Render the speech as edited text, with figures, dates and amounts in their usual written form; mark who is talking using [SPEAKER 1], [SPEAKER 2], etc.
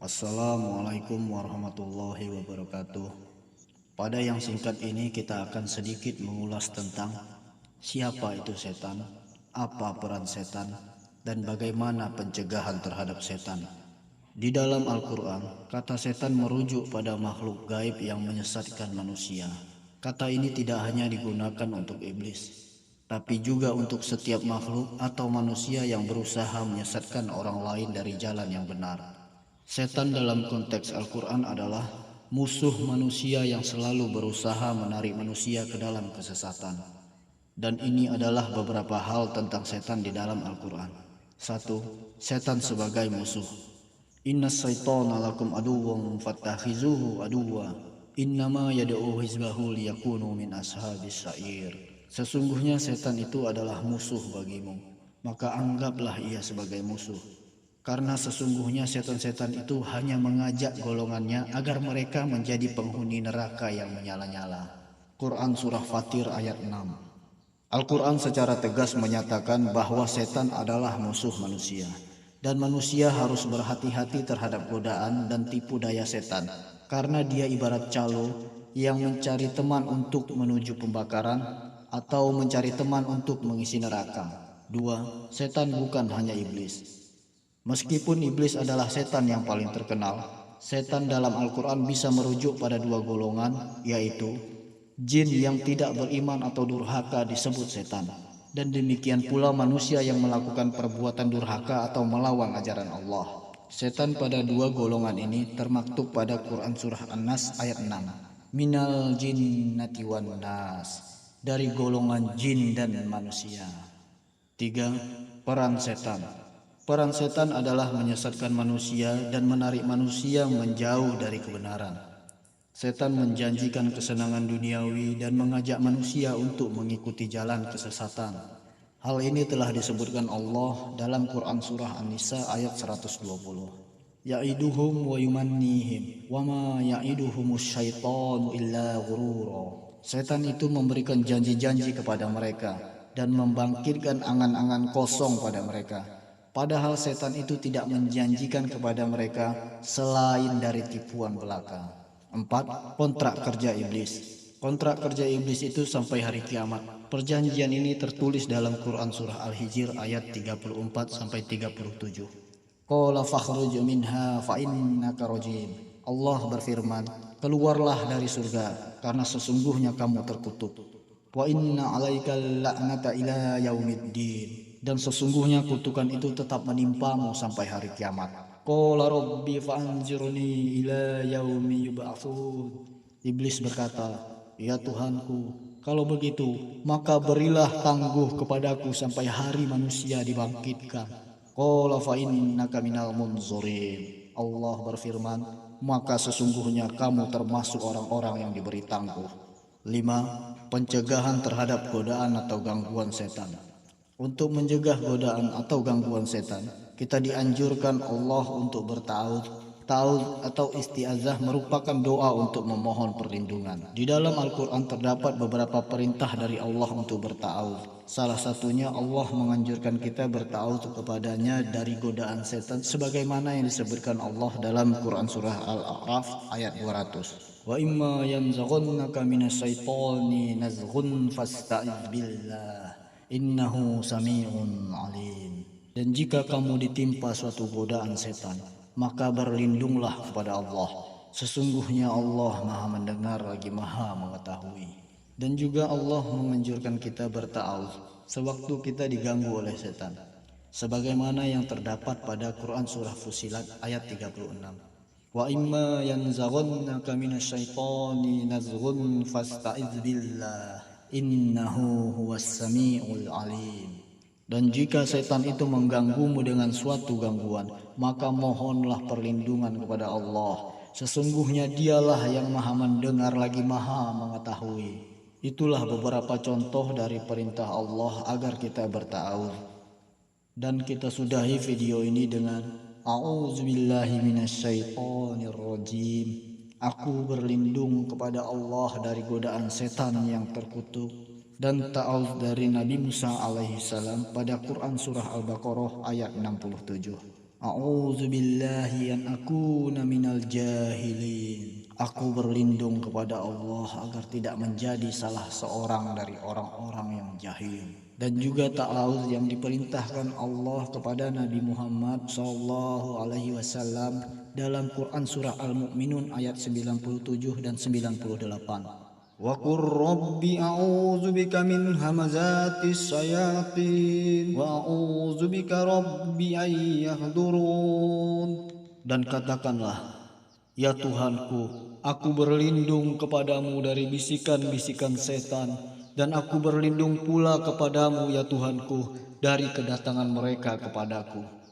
[SPEAKER 1] Assalamualaikum warahmatullahi wabarakatuh. Pada yang singkat ini kita akan sedikit mengulas tentang siapa itu setan, apa peran setan, dan bagaimana pencegahan terhadap setan. Di dalam Al-Quran, kata setan merujuk pada makhluk gaib yang menyesatkan manusia. Kata ini tidak hanya digunakan untuk iblis, tapi juga untuk setiap makhluk atau manusia yang berusaha menyesatkan orang lain dari jalan yang benar. Setan dalam konteks Al-Quran adalah musuh manusia yang selalu berusaha menarik manusia ke dalam kesesatan. Dan ini adalah beberapa hal tentang setan di dalam Al-Quran. 1. Setan sebagai musuh. Inna syaitana lakum aduwwun fattakhizuhu aduwwa. Innama yad'u hizbahu liyakunu min ashabis sa'ir. Sesungguhnya setan itu adalah musuh bagimu, maka anggaplah ia sebagai musuh. Karena sesungguhnya setan-setan itu hanya mengajak golongannya agar mereka menjadi penghuni neraka yang menyala-nyala. Quran Surah Fatir ayat 6. Al-Quran secara tegas menyatakan bahwa setan adalah musuh manusia, dan manusia harus berhati-hati terhadap godaan dan tipu daya setan, karena dia ibarat calo yang mencari teman untuk menuju pembakaran atau mencari teman untuk mengisi neraka. 2. Setan bukan hanya iblis. Meskipun iblis adalah setan yang paling terkenal, setan dalam Al-Quran bisa merujuk pada dua golongan, yaitu jin yang tidak beriman atau durhaka disebut setan, dan demikian pula manusia yang melakukan perbuatan durhaka atau melawan ajaran Allah. Setan pada dua golongan ini termaktub pada Quran Surah An-Nas ayat 6. Minal jinnati wan nas, dari golongan jin dan manusia. 3. Peran setan. Peran setan adalah menyesatkan manusia dan menarik manusia menjauh dari kebenaran. Setan menjanjikan kesenangan duniawi dan mengajak manusia untuk mengikuti jalan kesesatan. Hal ini telah disebutkan Allah dalam Quran Surah An-Nisa ayat 120. Ya'iduhum wa yumannihim wa ma ya'iduhumus syaitanu illa ghurura. Setan itu memberikan janji-janji kepada mereka dan membangkitkan angan-angan kosong pada mereka. Padahal setan itu tidak menjanjikan kepada mereka selain dari tipuan belaka. 4. Kontrak kerja iblis. Kontrak kerja iblis itu sampai hari kiamat. Perjanjian ini tertulis dalam Quran Surah Al-Hijr ayat 34-37. Qala fakhruj minha fa innaka rajim. Allah berfirman, keluarlah dari surga karena sesungguhnya kamu terkutuk. Wa inna alaikal la'nata ila yaumiddin. Dan sesungguhnya kutukan itu tetap menimpamu sampai hari kiamat. Qala rabbi fa'anzirni ila yaumi yub'atsun. Iblis berkata, ya Tuhanku, kalau begitu maka berilah tangguh kepadaku sampai hari manusia dibangkitkan. Qala fa innaka minal munzurin. Allah berfirman, maka sesungguhnya kamu termasuk orang-orang yang diberi tangguh. 5. Pencegahan terhadap godaan atau gangguan setan. Untuk mencegah godaan atau gangguan setan, kita dianjurkan Allah untuk berta'awudz. Ta'awudz atau isti'azah merupakan doa untuk memohon perlindungan. Di dalam Al-Quran terdapat beberapa perintah dari Allah untuk berta'awudz. Salah satunya Allah menganjurkan kita berta'awudz kepadanya dari godaan setan, sebagaimana yang disebutkan Allah dalam Quran Surah Al-A'raf ayat 200. Wa imma yanzaghannaka minasyaitani nazghun fasta'iz billah. Innahu sami'un alim. Dan jika kamu ditimpa suatu godaan setan, maka berlindunglah kepada Allah. Sesungguhnya Allah Maha mendengar lagi Maha mengetahui. Dan juga Allah menganjurkan kita berta'awudz sewaktu kita diganggu oleh setan, sebagaimana yang terdapat pada Quran Surah Fussilat ayat 36. Wa imma yanzaghannaka minasyaitani nazghun fasta'iz billah. Innahu huwas sami'ul alim. Dan jika setan itu mengganggumu dengan suatu gangguan, maka mohonlah perlindungan kepada Allah. Sesungguhnya dialah yang Maha mendengar lagi Maha mengetahui. Itulah beberapa contoh dari perintah Allah agar kita berta'awudz. Dan kita sudahi video ini dengan A'udzubillahi minasyaitonirrajim. Aku berlindung kepada Allah dari godaan setan yang terkutuk. Dan ta'awudz dari Nabi Musa alaihi salam pada Quran Surah Al-Baqarah ayat 67. A'udzu billahi an akuna minal jahilin. Aku berlindung kepada Allah agar tidak menjadi salah seorang dari orang-orang yang jahil. Dan juga ta'awuz yang diperintahkan Allah kepada Nabi Muhammad SAW dalam Quran surah Al-Mu'minun ayat 97 dan 98. Wa qur rabbi a'udzu bika min hamazatis syayatin wa a'udzu bika rabbi ay yahdurun. Dan katakanlah, ya Tuhanku, aku berlindung kepadamu dari bisikan-bisikan setan, dan aku berlindung pula kepadamu ya Tuhanku dari kedatangan mereka kepadaku.